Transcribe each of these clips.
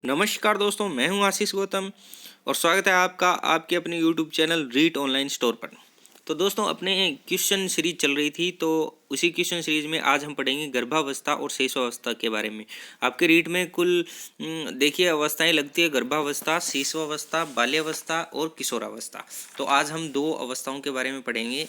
नमस्कार दोस्तों, मैं हूं आशीष गौतम और स्वागत है आपका आपके अपने यूट्यूब चैनल रीट ऑनलाइन स्टोर पर। तो दोस्तों, अपने क्वेश्चन सीरीज चल रही थी, तो उसी क्वेश्चन सीरीज में आज हम पढ़ेंगे गर्भावस्था और शिशुअवस्था के बारे में। आपके रीट में कुल देखिए अवस्थाएं लगती है: गर्भावस्था, शिशुअवस्था, बाल्यावस्था और किशोरावस्था। तो आज हम दो अवस्थाओं के बारे में पढ़ेंगे,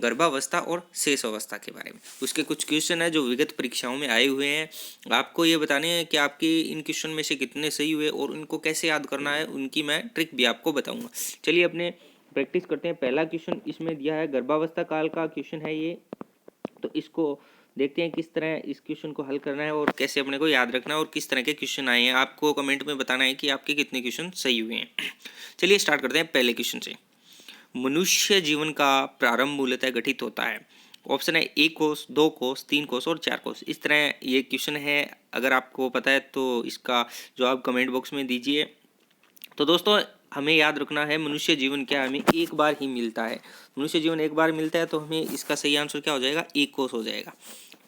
गर्भावस्था और शेष अवस्था के बारे में। उसके कुछ क्वेश्चन है जो विगत परीक्षाओं में आए हुए हैं। आपको ये बताने हैं कि आपके इन क्वेश्चन में से कितने सही हुए और उनको कैसे याद करना है, उनकी मैं ट्रिक भी आपको बताऊंगा। चलिए अपने प्रैक्टिस करते हैं। पहला क्वेश्चन इसमें दिया है, गर्भावस्था काल का क्वेश्चन है ये। तो इसको देखते हैं किस तरह इस क्वेश्चन को हल करना है और कैसे अपने को याद रखना है और किस तरह के क्वेश्चन आए हैं। आपको कमेंट में बताना है कि आपके कितने क्वेश्चन सही हुए हैं। चलिए स्टार्ट करते हैं पहले क्वेश्चन से। मनुष्य जीवन का प्रारंभ मूलतः गठित होता है। ऑप्शन है: 1 कोष, 2 कोष, 3 कोष और 4 कोष। इस तरह ये क्वेश्चन है। अगर आपको पता है तो इसका जवाब कमेंट बॉक्स में दीजिए। तो दोस्तों, हमें याद रखना है मनुष्य जीवन क्या हमें एक बार ही मिलता है। मनुष्य जीवन एक बार मिलता है, तो हमें इसका सही आंसर क्या हो जाएगा? 1 कोष हो जाएगा।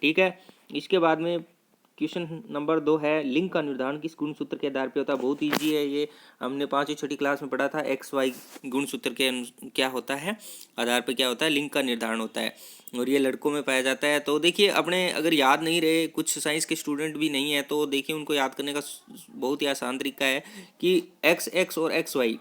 ठीक है। इसके बाद में क्वेश्चन नंबर 2 है, लिंग का निर्धारण किस गुणसूत्र के आधार पर होता है? बहुत ईजी है ये, हमने 5वीं 6ठी क्लास में पढ़ा था। एक्स वाई गुणसूत्र के क्या होता है, आधार पर क्या होता है? लिंग का निर्धारण होता है और ये लड़कों में पाया जाता है। तो देखिए, अपने अगर याद नहीं रहे, कुछ साइंस के स्टूडेंट भी नहीं है, तो देखिए उनको याद करने का बहुत ही आसान तरीका है कि एक्स एक्स और एक्स वाई,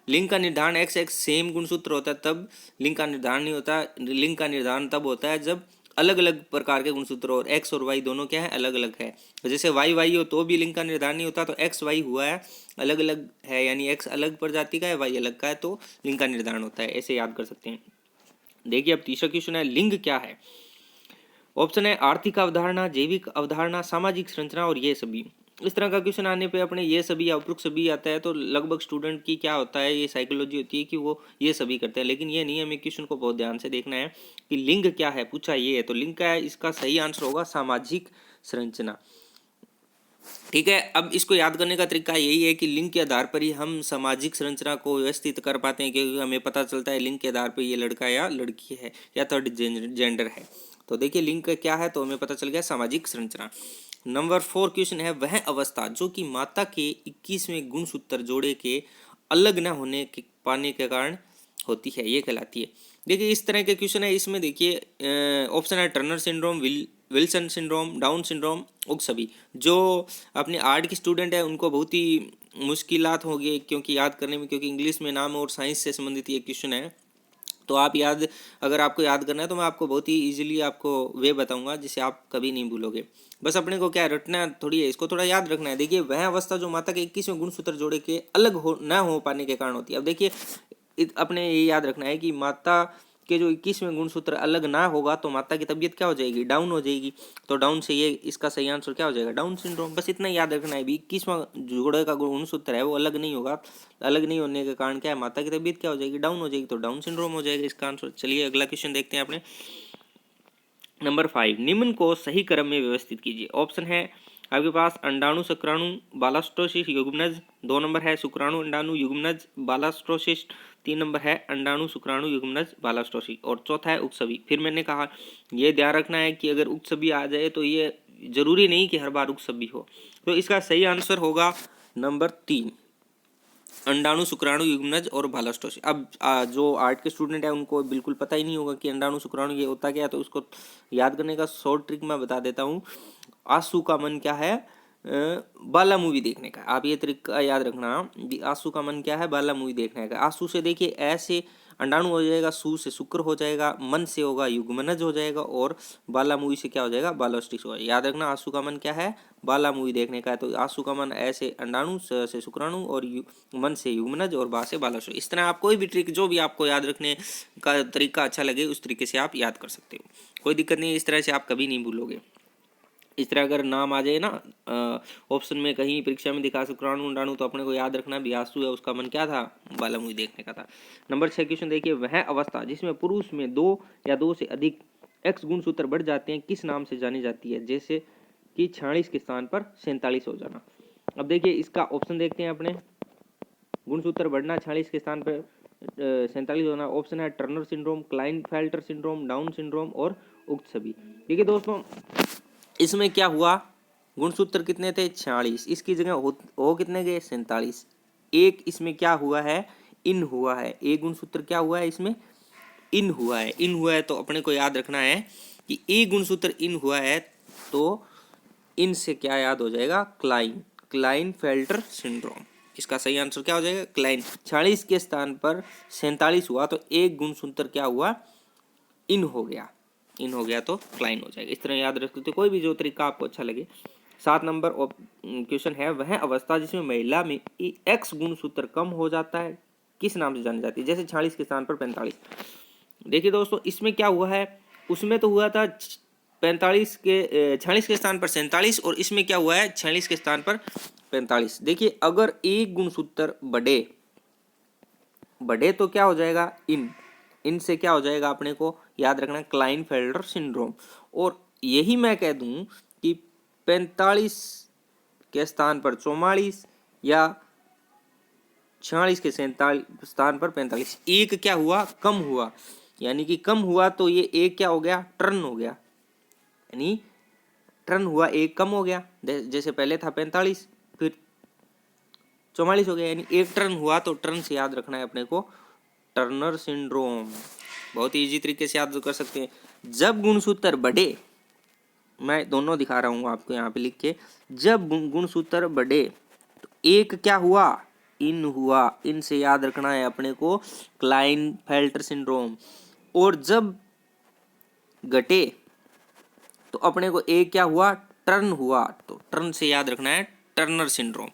लिंग का निर्धारण एक्स एक्स सेम गुणसूत्र होता है तब लिंग का निर्धारण नहीं होता। लिंग का निर्धारण तब होता है जब अलग अलग प्रकार के गुणसूत्र और एक्स और वाई दोनों क्या है? अलग अलग है। जैसे वाई वाई हो तो भी लिंग का निर्धारण नहीं होता, तो एक्स वाई हुआ है अलग अलग है, यानी एक्स अलग प्रजाति का है, वाई अलग का है, तो लिंग का निर्धारण होता है। ऐसे याद कर सकते हैं। देखिए अब तीसरा क्वेश्चन है, लिंग क्या है? ऑप्शन है: आर्थिक अवधारणा, जैविक अवधारणा, सामाजिक संरचना और ये सभी। इस तरह का क्वेश्चन आने पे अपने ये सभी या उपरोक्त सभी आता है, तो लगभग स्टूडेंट की क्या होता है, ये साइकोलॉजी होती है कि वो ये सभी करते हैं। लेकिन ये नहीं है, हमें क्वेश्चन को बहुत ध्यान से देखना है कि लिंग क्या है, पूछा ये है। तो लिंग क्या है, इसका सही आंसर होगा सामाजिक संरचना। ठीक है। अब इसको याद करने का तरीका यही है कि लिंग के आधार पर ही हम सामाजिक संरचना को व्यवस्थित कर पाते हैं, क्योंकि हमें पता चलता है लिंग के आधार पर ये लड़का या लड़की है या थर्ड जेंडर है। तो देखिए लिंग क्या है, तो हमें पता चल गया सामाजिक संरचना। नंबर 4 क्वेश्चन है, वह अवस्था जो कि माता के 21वें गुणसूत्र जोड़े के अलग न होने के पाने के कारण होती है, ये कहलाती है। देखिए इस तरह के क्वेश्चन है। इसमें देखिए ऑप्शन है: Turner syndrome, Wilson syndrome, down syndrome और सभी। जो अपने आर्ट के स्टूडेंट है उनको बहुत ही मुश्किलात होगी क्योंकि याद करने में, क्योंकि इंग्लिश में नाम और साइंस से संबंधित ये क्वेश्चन है। तो आप याद, अगर आपको याद करना है तो मैं आपको बहुत ही इजीली आपको वे बताऊंगा जिसे आप कभी नहीं भूलोगे। बस अपने को क्या रटना थोड़ी है, इसको थोड़ा याद रखना है। देखिए वह अवस्था जो माता के 21वें गुणसूत्र जोड़े के अलग हो न हो पाने के कारण होती है। अब देखिए अपने ये याद रखना है कि माता के जो 21वें गुणसूत्र अलग ना होगा तो माता की तबीयत क्या हो जाएगी? डाउन हो जाएगी। तो डाउन से ये इसका सही आंसर क्या हो जाएगा? Down syndrome. बस इतना याद रखना है। 21वां जोड़े का गुणसूत्र है वो अलग नहीं होगा, अलग नहीं होने के कारण क्या है? माता की तबीयत क्या हो जाएगी? डाउन हो जाएगी। तो डाउन सिंड्रोम हो जाएगा इसका आंसर। चलिए अगला क्वेश्चन देखते हैं अपने। नंबर 5, निम्न को सही क्रम में व्यवस्थित कीजिए। ऑप्शन है आपके पास: अंडाणु, शुक्राणु, बालास्टोसिस, युग्मनज। 2 नंबर है शुक्राणु, अंडाणु, युग्मनज, बालास्टोसिस। 3 नंबर है अंडाणु, शुक्राणु, युग्मनज, बालास्टोसिस और चौथा है उपसभी। फिर मैंने कहा ये ध्यान रखना है कि अगर उपसभी आ जाए तो ये जरूरी नहीं कि हर बार उपसभी हो। तो इसका सही आंसर होगा नंबर 3, अंडाणु, शुक्राणु, युग्मनज और बालास्टोसिस। अब जो आर्ट के स्टूडेंट है उनको बिल्कुल पता ही नहीं होगा कि अंडाणु शुक्राणु ये होता क्या है, तो उसको याद करने का शॉर्ट ट्रिक मैं बता देता हूँ। आंसू का मन क्या है? बाला मूवी देखने का। आप ये तरीका याद रखना। आंसू का मन क्या है? बाला मूवी देखने का। आंसू से देखिए ऐसे अंडाणु हो जाएगा, सू से शुक्र हो जाएगा, मन से होगा युग्मनज हो जाएगा और बाला मूवी से क्या हो जाएगा? बालास्टिक्स हो जाएगा। याद रखना आंसू का मन क्या है? बाला मूवी देखने का है। तो आंसू का मन ऐसे अंडाणु, से शुक्राणु और मन से युग्मनज और बा से बालास्टिक्स। इस तरह आप कोई भी ट्रिक जो भी आपको याद रखने का तरीका अच्छा लगे उस तरीके से आप याद कर सकते हो। कोई दिक्कत नहीं है, इस तरह से आप कभी नहीं भूलोगे। इस तरह अगर नाम आ जाए ना ऑप्शन में कहीं परीक्षा में दिखा शुक्राणु अंडाणु, तो अपने को याद रखना भी आंसू है उसका मन क्या था? बाला मूवी देखने का था। नंबर 6 क्वेश्चन देखिए, वह अवस्था जिसमें पुरुष में 2 या 2 से अधिक एक्स गुणसूत्र बढ़ जाते हैं किस नाम से जानी जाती है? जैसे कि 46 के स्थान पर 47 हो जाना। अब देखिए इसका ऑप्शन देखते हैं अपने। गुणसूत्र बढ़ना, 46 के स्थान पर 47 होना। ऑप्शन है Turner syndrome, Klinefelter syndrome, down syndrome और उक्त सभी। देखिए दोस्तों, इसमें क्या हुआ गुणसूत्र कितने थे 46, इसकी जगह हो कितने गए 47। एक इसमें क्या हुआ है इन हुआ है, एक गुणसूत्र क्या हुआ है इसमें इन हुआ है, इन हुआ है तो अपने को याद रखना है कि एक गुणसूत्र इन हुआ है तो इन से क्या याद हो जाएगा क्लाइनफेल्टर सिंड्रोम। इसका सही आंसर क्या हो जाएगा क्लाइन। 46 के स्थान पर 47 हुआ तो एक गुणसूत्र क्या हुआ इन हो गया, इन हो गया तो क्लाइन हो जाएगा। इस तरह याद रखते थे, कोई भी जो तरीका आपको अच्छा लगे। 7 नंबर क्वेश्चन है, वह अवस्था जिसमें महिला में एक्स गुणसूत्र कम हो जाता है किस नाम से जानी जाती है। जैसे 46 के स्थान पर 45। देखिए दोस्तों इसमें क्या हुआ है, उसमें तो हुआ था 46 के स्थान पर 47 और इसमें क्या हुआ है 46 के स्थान पर 45। देखिए अगर एक गुणसूत्र बढ़े तो क्या हो जाएगा इन से क्या हो जाएगा अपने को याद रखना क्लाइनफेल्टर सिंड्रोम। और यही मैं कह दूं कि 45 के स्थान पर 44 या 46 के स्थान पर 45 एक क्या हुआ कम हुआ, यानी कि कम हुआ तो ये एक क्या हो गया टर्न हो गया, यानी टर्न हुआ एक कम हो गया। जैसे पहले था 45 फिर 44 हो गया, यानी एक टर्न हुआ तो टर्न से याद रखना है अपने को टर्नर सिंड्रोम। बहुत ही इजी तरीके से याद कर सकते हैं। जब गुणसूत्र बढ़े, मैं दोनों दिखा रहा हूँ आपको यहाँ पे लिख के, जब गुणसूत्र बढ़े तो एक क्या हुआ इन हुआ, इन से याद रखना है अपने को क्लाइनफेल्टर सिंड्रोम। और जब घटे तो अपने को एक क्या हुआ टर्न हुआ, तो टर्न से याद रखना है टर्नर सिंड्रोम।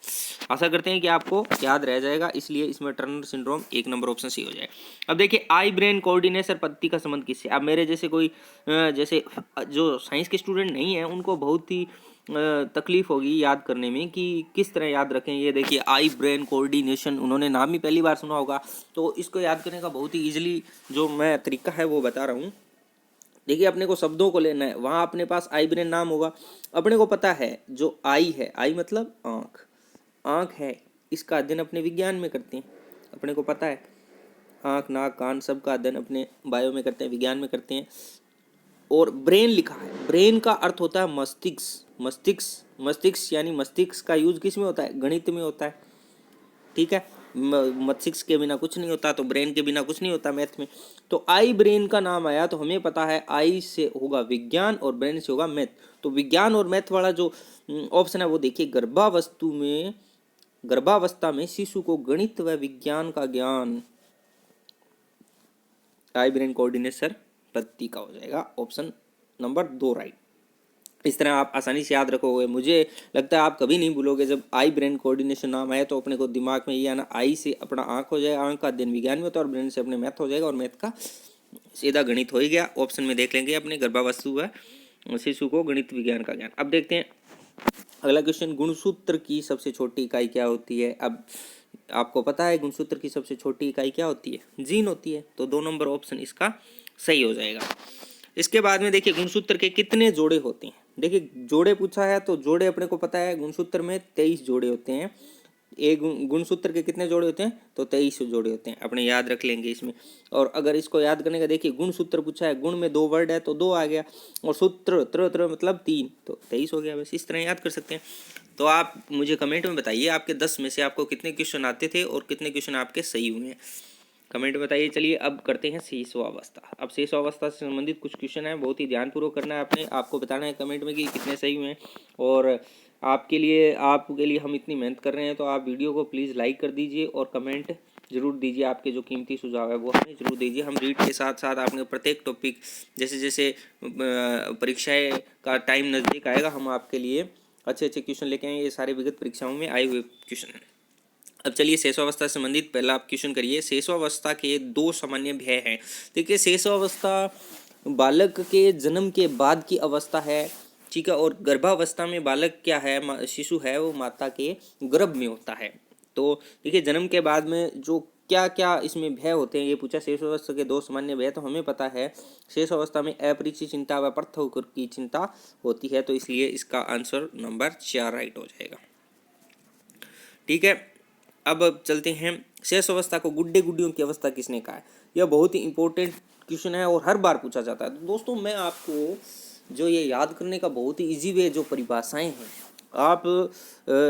आशा करते हैं कि आपको याद रह जाएगा, इसलिए इसमें टर्नर सिंड्रोम 1 नंबर ऑप्शन सही हो जाएगा। अब देखिए आई ब्रेन कोऑर्डिनेशन पद्धति का संबंध किससे। अब मेरे जैसे कोई जैसे जो साइंस के स्टूडेंट नहीं है उनको बहुत ही तकलीफ होगी याद करने में कि किस तरह याद रखें। ये देखिए आई ब्रेन कोऑर्डिनेशन, उन्होंने नाम ही पहली बार सुना होगा, तो इसको याद करने का बहुत ही ईजिली जो मैं तरीका है वो बता रहा हूँ। देखिए अपने को शब्दों को लेना है, वहाँ अपने पास आई ब्रेन नाम होगा, अपने को पता है जो आई है, आई मतलब आँख है, इसका अध्ययन अपने विज्ञान में करते हैं, अपने को पता है आँख नाक कान सब का अध्ययन अपने बायो में करते हैं, विज्ञान में करते हैं। और ब्रेन लिखा है, ब्रेन का अर्थ होता है मस्तिष्क यानी मस्तिष्क का यूज किस में होता है गणित में होता है, ठीक है। मस्तिष्क के बिना कुछ नहीं होता, तो ब्रेन के बिना कुछ नहीं होता मैथ में। तो आई ब्रेन का नाम आया तो हमें पता है आई से होगा विज्ञान और ब्रेन से होगा मैथ। तो विज्ञान और मैथ वाला जो ऑप्शन है वो देखिए, गर्भावस्था में शिशु को गणित व विज्ञान का ज्ञान, आई ब्रेन कोऑर्डिनेशन पद्धति का हो जाएगा ऑप्शन नंबर 2 राइट। इस तरह आप आसानी से याद रखोगे, मुझे लगता है आप कभी नहीं भूलोगे। जब आई ब्रेन कोऑर्डिनेशन नाम आया तो अपने को दिमाग में ये आना, आई से अपना आँख हो जाएगा, आँख का अध्ययन विज्ञान में होता है, और ब्रेन से अपने मैथ हो जाएगा, और मैथ का सीधा गणित हो ही गया। ऑप्शन में देख लेंगे अपने गर्भावस्था व शिशु को गणित विज्ञान का ज्ञान। अब देखते हैं अगला क्वेश्चन, गुणसूत्र की सबसे छोटी इकाई क्या होती है। अब आपको पता है गुणसूत्र की सबसे छोटी इकाई क्या होती है जीन होती है, तो 2 नंबर ऑप्शन इसका सही हो जाएगा। इसके बाद में देखिए गुणसूत्र के कितने जोड़े होते हैं। देखिए जोड़े पूछा है तो जोड़े अपने को पता है गुणसूत्र में 23 जोड़े होते हैं। एक गुणसूत्र के कितने जोड़े होते हैं तो 23 जोड़े होते हैं, अपने याद रख लेंगे इसमें। और अगर इसको याद करने का देखिए गुणसूत्र पूछा है, गुण में 2 वर्ड है तो 2 आ गया, और सूत्र त्र मतलब 3, तो 23 हो गया। बस इस तरह याद कर सकते हैं। तो आप मुझे कमेंट में बताइए आपके 10 में से आपको कितने क्वेश्चन आते थे और कितने क्वेश्चन आपके सही हुए हैं, कमेंट बताइए। चलिए अब करते हैं शेषवावस्था। अब शेषवावस्था से संबंधित कुछ क्वेश्चन है, बहुत ही ध्यानपूर्वक करना है आपने, आपको बताना है कमेंट में कि कितने सही हुए हैं। और आपके लिए हम इतनी मेहनत कर रहे हैं, तो आप वीडियो को प्लीज़ लाइक कर दीजिए और कमेंट जरूर दीजिए, आपके जो कीमती सुझाव है वो हमें जरूर दीजिए। हम रीड के साथ साथ आपने प्रत्येक टॉपिक जैसे जैसे परीक्षाएँ का टाइम नज़दीक आएगा, हम आपके लिए अच्छे अच्छे क्वेश्चन लेके आएंगे। ये सारे विगत परीक्षाओं में आए हुए क्वेश्चन हैं। अब चलिए शेषावस्था से संबंधित पहला आप क्वेश्चन करिए। शेषावस्था के 2 सामान्य भय हैं। देखिए शेषावस्था बालक के जन्म के बाद की अवस्था है, ठीक है, और गर्भावस्था में बालक क्या है, शिशु है वो माता के गर्भ में होता है। तो देखिए जन्म के बाद में जो क्या क्या इसमें भय होते हैं ये पूछा। शेषावस्था के 2 सामान्य भय, तो हमें पता है शेषावस्था में अपरिचित चिंता व पृथक की चिंता होती है, तो इसलिए इसका आंसर नंबर 4 राइट हो जाएगा, ठीक है। अब चलते हैं, शेष अवस्था को गुड्डे गुड्डियों की अवस्था किसने कहा है। यह बहुत ही इंपॉर्टेंट क्वेश्चन है और हर बार पूछा जाता है। तो दोस्तों मैं आपको जो ये याद करने का बहुत ही इजी वे जो परिभाषाएं हैं आप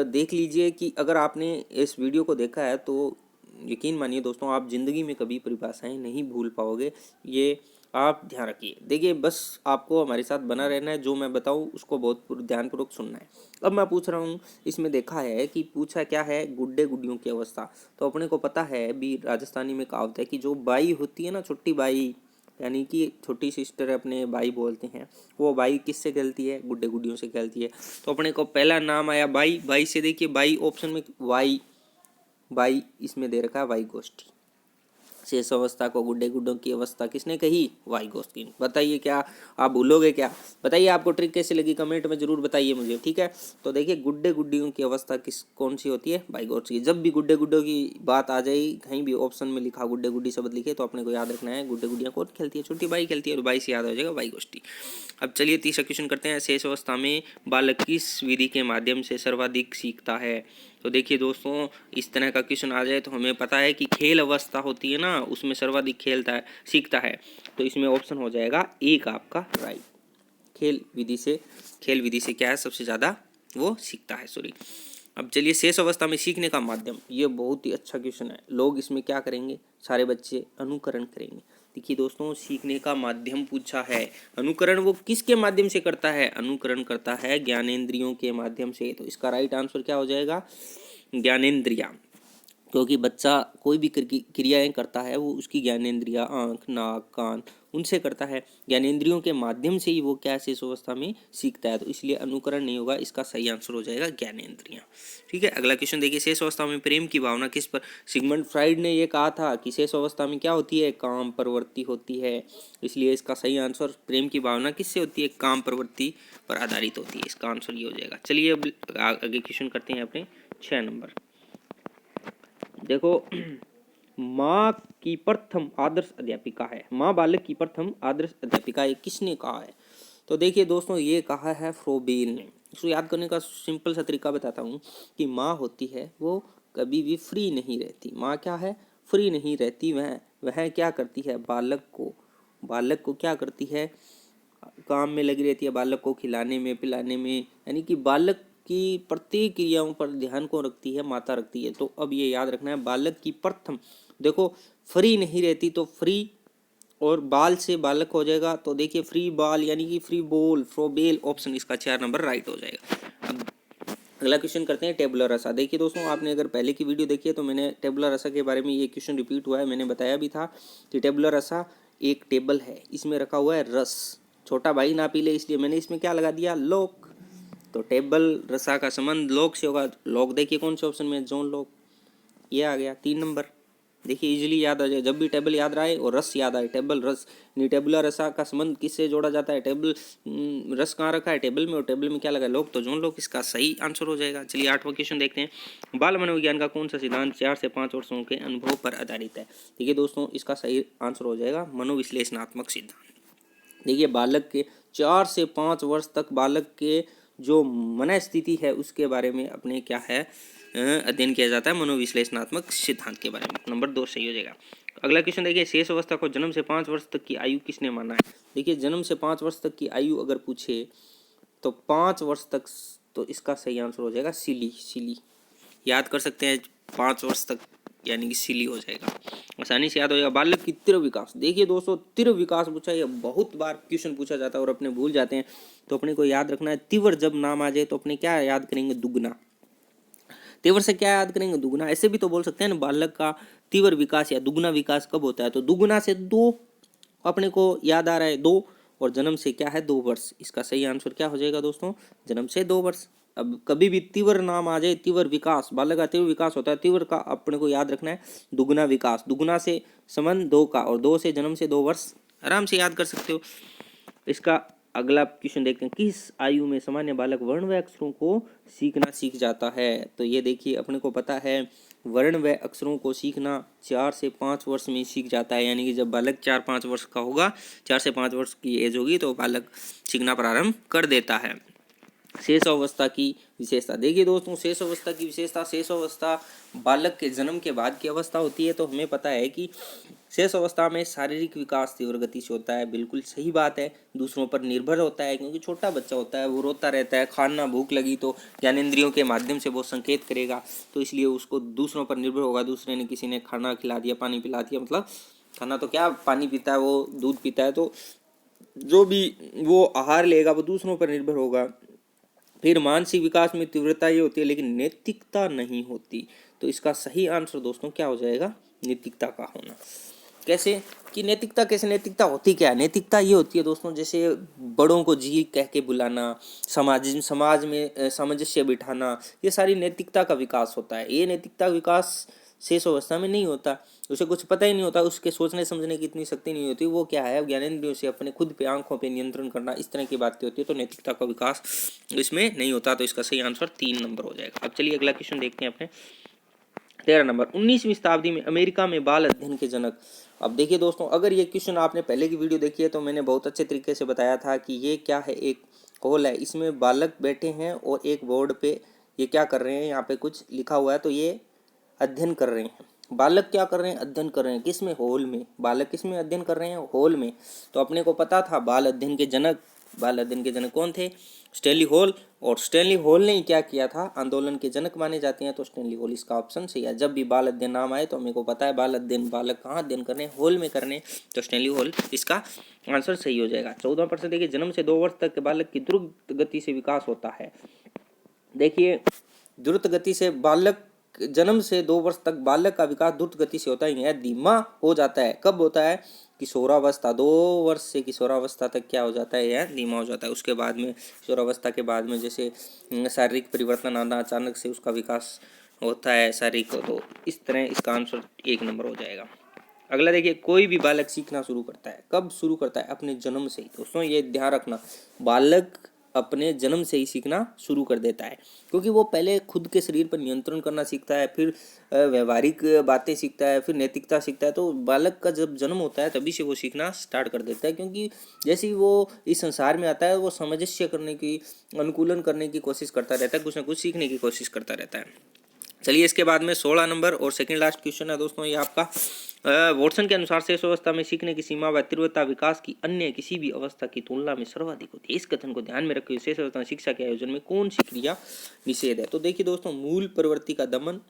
देख लीजिए कि अगर आपने इस वीडियो को देखा है तो यकीन मानिए दोस्तों, आप ज़िंदगी में कभी परिभाषाएं नहीं भूल पाओगे। ये आप ध्यान रखिए। देखिए, बस आपको हमारे साथ बना रहना है, जो मैं बताऊं उसको बहुत ध्यानपूर्वक सुनना है। अब मैं पूछ रहा हूँ, इसमें देखा है कि पूछा क्या है, गुड्डे गुड्डियों की अवस्था। तो अपने को पता है भी, राजस्थानी में कहावत है कि जो बाई होती है ना, छोटी बाई, यानी कि छोटी सिस्टर अपने बाई बोलते हैं, वो बाई किससे खेलती है, गुड्डे गुड्डियों से खेलती है। तो अपने को पहला नाम आया बाई। बाई से देखिए, बाई ऑप्शन में वाई, बाई इसमें दे रखा है वाई गोष्ठी। शेष अवस्था को गुड्डे गुड्डों की अवस्था किसने कही, वाई गोष्ठी। बताइए क्या आप भूलोगे क्या? बताइए आपको ट्रिक कैसे लगी, कमेंट में जरूर बताइए मुझे, ठीक है। तो देखिए, गुड्डे गुड्डियों की अवस्था कौन सी होती है, वाई गोष्ठी की। जब भी गुड्डे गुड्डों की बात आ जाए, कहीं भी ऑप्शन में लिखा गुड्डे गुड्डी शब्द लिखे, तो अपने को याद रखना है गुड्डे गुड्डियाँ कौन खेलती है, छोटी बाई खेलती है, और बाई से याद हो जाएगा वाई गोष्ठी। अब चलिए तीसरा क्वेश्चन करते हैं। शेष अवस्था में बालक किस विधि के माध्यम से सर्वाधिक सीखता है? तो देखिए दोस्तों, इस तरह का क्वेश्चन आ जाए तो हमें पता है कि खेल अवस्था होती है ना, उसमें सर्वाधिक खेलता है, सीखता है। तो इसमें ऑप्शन हो जाएगा एक आपका राइट। खेल विधि से क्या है, सबसे ज़्यादा वो सीखता है, सॉरी। अब चलिए, शेष अवस्था में सीखने का माध्यम, ये बहुत ही अच्छा क्वेश्चन है। लोग इसमें क्या करेंगे, सारे बच्चे अनुकरण करेंगे। देखिए दोस्तों, सीखने का माध्यम पूछा है, अनुकरण वो किसके माध्यम से करता है, अनुकरण करता है ज्ञानेंद्रियों के माध्यम से। तो इसका राइट आंसर क्या हो जाएगा, ज्ञानेंद्रिया। क्योंकि बच्चा कोई भी क्रियाएं करता है, वो उसकी ज्ञानेंद्रिया, आँख, नाक, कान, उनसे करता है। ज्ञानेंद्रियों के माध्यम से ही वो क्या शेष अवस्था में सीखता है। तो इसलिए अनुकरण नहीं होगा, इसका सही आंसर हो जाएगा ज्ञानेंद्रियां। ठीक है, अगला क्वेश्चन देखिए। शेष अवस्था में प्रेम की भावना किस पर, सिगमंड फ्राइड ने ये कहा था कि शेष अवस्था में क्या होती है, काम प्रवृत्ति होती है। इसलिए इसका सही आंसर, प्रेम की भावना किससे होती है, काम प्रवृत्ति पर आधारित होती है। इसका आंसर ये हो जाएगा। चलिए अब आगे क्वेश्चन करते हैं अपने 6 नंबर। देखो, माँ की प्रथम आदर्श अध्यापिका है, माँ बालक की प्रथम आदर्श अध्यापिका है, किसने कहा है? तो देखिए दोस्तों, ये कहा है फ्रोबेल ने। इसको याद करने का सिंपल सा तरीका बताता हूँ कि माँ होती है वो कभी भी फ्री नहीं रहती। माँ क्या है, फ्री नहीं रहती। वह क्या करती है, बालक को क्या करती है, काम में लगी रहती है, बालक को खिलाने में, पिलाने में, यानी कि बालक की प्रत्येक क्रियाओं पर ध्यान को रखती है, माता रखती है। तो अब ये याद रखना है, बालक की प्रथम, देखो फ्री नहीं रहती, तो फ्री और बाल से बालक हो जाएगा। तो देखिए, फ्री बाल यानी कि फ्री बोल, फ्रोबेल, ऑप्शन इसका 4 नंबर राइट हो जाएगा। अब अगला क्वेश्चन करते हैं, टेबुलर रसा। देखिए दोस्तों, आपने अगर पहले की वीडियो देखी है तो मैंने टेबुलर रसा के बारे में, ये क्वेश्चन रिपीट हुआ है, मैंने बताया भी था कि टेबुलर रसा एक टेबल है, इसमें रखा हुआ है रस। छोटा भाई ना पी ले, इसलिए मैंने इसमें क्या लगा दिया, लॉक। तो टेबल रसा का संबंध लॉक से होगा। लॉक देखिए कौन से ऑप्शन में, जॉन लॉक। ये आ गया 3 नंबर। देखिए इजीली याद आ जाए, जब भी टेबल याद आए और रस याद आए, टेबल रस, नहीं टेबुलर रसा का संबंध किससे जोड़ा जाता है, टेबल, रस कहाँ रखा है, टेबल में, और टेबल में क्या लगा, लोग, तो जॉन लॉक इसका सही आंसर हो जाएगा। चलिए 8वां क्वेश्चन देखते हैं। बाल मनोविज्ञान का कौन सा सिद्धांत 4 से 5 वर्षों के अनुभव पर आधारित है? देखिए दोस्तों, इसका सही आंसर हो जाएगा मनोविश्लेषणात्मक सिद्धांत। देखिए, बालक के 4 से 5 वर्ष तक बालक के जो मन स्थिति है उसके बारे में अपने क्या है, अध्ययन किया जाता है, मनोविश्लेषणात्मक सिद्धांत के बारे में। नंबर 2 सही हो जाएगा। अगला क्वेश्चन देखिए, शेष अवस्था को जन्म से 5 वर्ष तक की आयु किसने माना है? देखिए, जन्म से 5 वर्ष तक की आयु अगर पूछे तो 5 वर्ष तक, तो इसका सही आंसर हो जाएगा सिली। याद कर सकते हैं 5 वर्ष तक, यानी कि सिली हो जाएगा, आसानी से याद हो जाएगा। बालक की तीव्र विकास, देखिए दोस्तों, तीव्र विकास पूछा, ये बहुत बार क्वेश्चन पूछा जाता है और अपने भूल जाते हैं। तो अपने को याद रखना है, तीव्र जब नाम आ जाए तो अपने क्या याद करेंगे, दुगना। तीव्र से क्या याद करेंगे, दुगना। ऐसे भी तो बोल सकते हैं ना, बालक का तीव्र विकास या दुगना विकास कब होता है, तो दुगना से 2 अपने को याद आ रहा है, 2, और जन्म से क्या है, 2 वर्ष। इसका सही आंसर क्या हो जाएगा दोस्तों, जन्म से 2 वर्ष। अब कभी भी तीव्र नाम आ जाए, तीव्र विकास, बालक का तीव्र विकास होता है, तीव्र का अपने को याद रखना है दुगना विकास, दुगना से संबंध 2 का, और 2 से जन्म से 2 वर्ष, आराम से याद कर सकते हो। इसका अगला क्वेश्चन देखते हैं, किस आयु में सामान्य बालक वर्ण व अक्षरों को सीखना सीख जाता है? तो ये देखिए, अपने को पता है वर्ण व अक्षरों को सीखना 4 से 5 वर्ष में सीख जाता है, यानी कि जब बालक 4-5 वर्ष का होगा, 4 से 5 वर्ष की एज होगी, तो बालक सीखना प्रारंभ कर देता है। शेष अवस्था की विशेषता। देखिए दोस्तों, शेष अवस्था की विशेषता, शेष अवस्था बालक के जन्म के बाद की अवस्था होती है। तो हमें पता है कि शेष अवस्था में शारीरिक विकास तीव्र गति से होता है। बिल्कुल सही बात है, दूसरों पर निर्भर होता है, क्योंकि छोटा बच्चा होता है, वो रोता रहता है, खाना भूख लगी तो ज्ञानेंद्रियों के माध्यम से वो संकेत करेगा, तो इसलिए उसको दूसरों पर निर्भर होगा। दूसरे ने, किसी ने खाना खिला दिया, पानी पिला दिया, मतलब खाना तो क्या, पानी पीता है, वो दूध पीता है, तो जो भी वो आहार लेगा वो दूसरों पर निर्भर होगा। फिर मानसिक विकास में तीव्रता ये होती है, लेकिन नैतिकता नहीं होती। तो इसका सही आंसर दोस्तों क्या हो जाएगा, नैतिकता का होना। कैसे कि नैतिकता, कैसे नैतिकता होती क्या है? नैतिकता ये होती है दोस्तों, जैसे बड़ों को जी कह के बुलाना, समाज में सामंजस्य बिठाना, ये सारी नैतिकता का विकास होता है। ये नैतिकता विकास शेष अवस्था में नहीं होता, उसे कुछ पता ही नहीं होता, उसके सोचने समझने की इतनी शक्ति नहीं होती। वो क्या है, ज्ञानेंद्रियों से अपने खुद पे, आंखों पे नियंत्रण करना, इस तरह की बातें होती है। तो नैतिकता का विकास इसमें नहीं होता। तो इसका सही आंसर 3 नंबर हो जाएगा। अब चलिए अगला क्वेश्चन देखते हैं अपने 13 नंबर। 19वीं शताब्दी में अमेरिका में बाल अध्ययन के जनक। अब देखिए दोस्तों, अगर ये क्वेश्चन आपने पहले की वीडियो देखी है तो मैंने बहुत अच्छे तरीके से बताया था कि ये क्या है, एक हॉल है, इसमें बालक बैठे हैं और एक बोर्ड पे ये क्या कर रहे हैं, यहाँ पे कुछ लिखा हुआ है, तो ये अध्ययन कर रहे हैं। बालक क्या कर रहे हैं, अध्ययन कर रहे हैं। किस में, हॉल में। बालक किस में अध्ययन कर रहे हैं, हॉल में। तो अपने को पता था बाल अध्ययन के जनक, बाल अध्ययन के जनक कौन थे, स्टैनली हॉल। और स्टैनली हॉल ने क्या किया था, आंदोलन के जनक माने जाते हैं। तो स्टैनली हॉल इसका ऑप्शन सही है। जब भी बाल अध्ययन नाम आए तो हमें को पता है बाल अध्ययन, बालक कहाँ अध्ययन करने, हॉल में करने, तो स्टैनली हॉल इसका आंसर सही हो जाएगा। 14% देखिए, जन्म से 2 वर्ष तक के बालक की द्रुत गति से विकास होता है। देखिए, द्रुत गति से बालक, जन्म से 2 वर्ष तक बालक का विकास द्रुत गति से होता है, यह धीमा हो जाता है। कब होता है, किशोरावस्था। 2 वर्ष से किशोरावस्था तक क्या हो जाता है, यह धीमा हो जाता है। उसके बाद में, किशोरावस्था के बाद में जैसे शारीरिक परिवर्तन आना, अचानक से उसका विकास होता है शारीरिक, तो इस तरह इसका आंसर 1 नंबर हो जाएगा। अगला देखिए, कोई भी बालक सीखना शुरू करता है, कब शुरू करता है, अपने जन्म से ही। दोस्तों ये ध्यान रखना, बालक अपने जन्म से ही सीखना शुरू कर देता है, क्योंकि वो पहले खुद के शरीर पर नियंत्रण करना सीखता है, फिर व्यवहारिक बातें सीखता है, फिर नैतिकता सीखता है। तो बालक का जब जन्म होता है तभी से वो सीखना स्टार्ट कर देता है, क्योंकि जैसे ही वो इस संसार में आता है वो सामंजस्य करने की, अनुकूलन करने की कोशिश करता रहता है, कुछ ना कुछ सीखने की कोशिश करता रहता है। चलिए इसके बाद में 16 नंबर और सेकंड लास्ट क्वेश्चन है दोस्तों, ये आपका वॉटसन के अनुसार शेष अवस्था में सीखने की सीमा व तीव्रता विकास की अन्य किसी भी अवस्था की तुलना में सर्वाधिक होती है। इस कथन को ध्यान में रखते हुए शेष अवस्था शिक्षा के आयोजन में कौन सी क्रिया निषेध है? तो देखिए दोस्तों, मूल प्रवृत्ति का दमन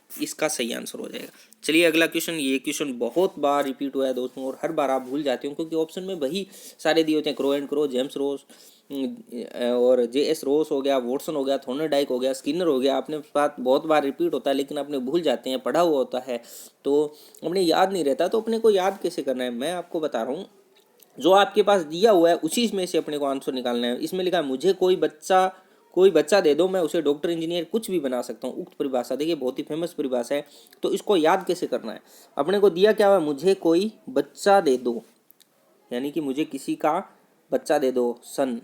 इसका सही आंसर हो जाएगा। चलिए अगला क्वेश्चन, ये क्वेश्चन बहुत बार रिपीट हुआ है दोस्तों, और हर बार आप भूल जाते हो, क्योंकि ऑप्शन में वही सारे दिए होते हैं, क्रो एंड क्रो, जेम्स रोस और जे.एस. रोस हो गया, वॉटसन हो गया, थॉर्नडाइक हो गया, स्किनर हो गया। आपने बात बहुत बार रिपीट होता है, लेकिन आपने भूल जाते हैं, पढ़ा हुआ होता है तो अपने याद नहीं रहता। तो अपने को याद कैसे करना है, मैं आपको बता रहा हूँ। जो आपके पास दिया हुआ है उसी में से अपने को आंसर निकालना है। इसमें लिखा है, मुझे कोई बच्चा दे दो, मैं उसे डॉक्टर, इंजीनियर कुछ भी बना सकता हूँ। उक्त परिभाषा देखिए बहुत ही फेमस परिभाषा है। तो इसको याद कैसे करना है, अपने को दिया क्या हुआ, मुझे कोई बच्चा दे दो, यानी कि मुझे किसी का बच्चा दे दो, सन,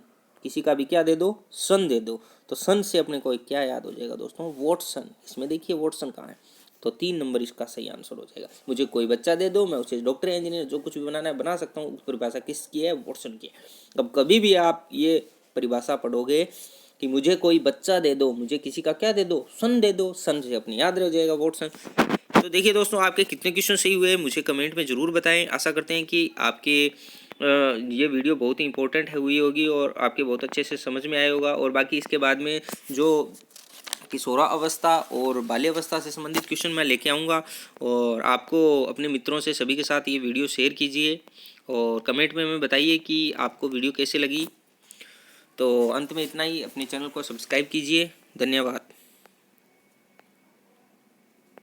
किसी का भी क्या दे दो, सन दे दो। तो सन से अपने को क्या याद हो जाएगा दोस्तों, वॉटसन। इसमें देखिए वॉटसन कहाँ है, तो 3 नंबर इसका सही आंसर हो जाएगा। मुझे कोई बच्चा दे दो, मैं उसे डॉक्टर, इंजीनियर जो कुछ भी बनाना है बना सकता हूँ। परिभाषा किसकी है, वॉटसन की है। अब कभी भी आप ये परिभाषा पढ़ोगे कि मुझे कोई बच्चा दे दो, मुझे किसी का क्या दे दो, सन दे दो, सन से अपनी याद रह जाएगा वॉटसन। तो देखिए दोस्तों, आपके कितने क्वेश्चन सही हुए मुझे कमेंट में ज़रूर बताएं। आशा करते हैं कि आपके ये वीडियो बहुत ही इंपॉर्टेंट है हुई होगी और आपके बहुत अच्छे से समझ में आया होगा। और बाकी इसके बाद में जो किशोरा अवस्था और बाल्यावस्था से संबंधित क्वेश्चन मैं लेके आऊँगा, और आपको अपने मित्रों से सभी के साथ ये वीडियो शेयर कीजिए और कमेंट में हमें बताइए कि आपको वीडियो कैसे लगी। तो अंत में इतना ही, अपने चैनल को सब्सक्राइब कीजिए। धन्यवाद।